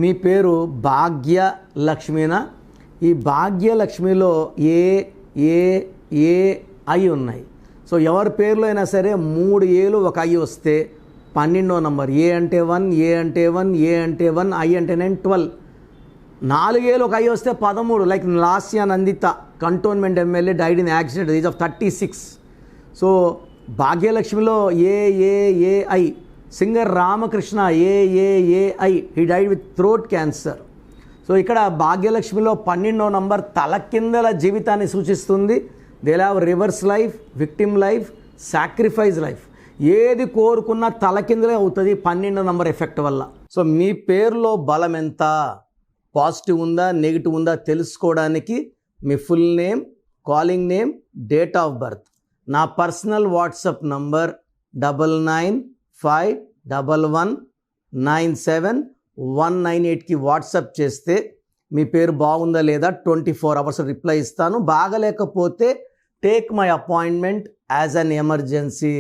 మీ పేరు భాగ్యలక్ష్మినా? ఈ భాగ్యలక్ష్మిలో A A A I ఉన్నాయి. సో ఎవరి పేరులో అయినా సరే 3 ఏలు ఒక ఐ వస్తే 12వ నంబర్. ఏ అంటే 1, ఏ అంటే 1, ఏ అంటే 1, ఐ అంటే 9, 12. 4 ఏలు ఒక ఐ వస్తే 13. Like Lasya Nanditha, cantonment MLA, died in accident age of 36. So భాగ్యలక్ష్మిలో A A A I. Singer Ramakrishna A A A I, he died with throat cancer. So ఇక్కడ భాగ్యలక్ష్మిలో 12వ నంబర్ తలకిందల జీవితాన్ని సూచిస్తుంది. They have reverse life, victim life, sacrifice life. ఏది కోరుకున్నా తలకిందలే అవుతుంది 12వ నంబర్ ఎఫెక్ట్ వల్ల. సో మీ పేరులో బలం ఎంత, పాజిటివ్ ఉందా నెగిటివ్ ఉందా తెలుసుకోవడానికి మీ full name, calling name, date of birth, నా పర్సనల్ వాట్సాప్ నంబర్ 9951197198కి వాట్సాప్ చేస్తే మీ పేరు బాగుందా లేదా 24 hours రిప్లై ఇస్తాను. బాగలేకపోతే take my appointment as an emergency.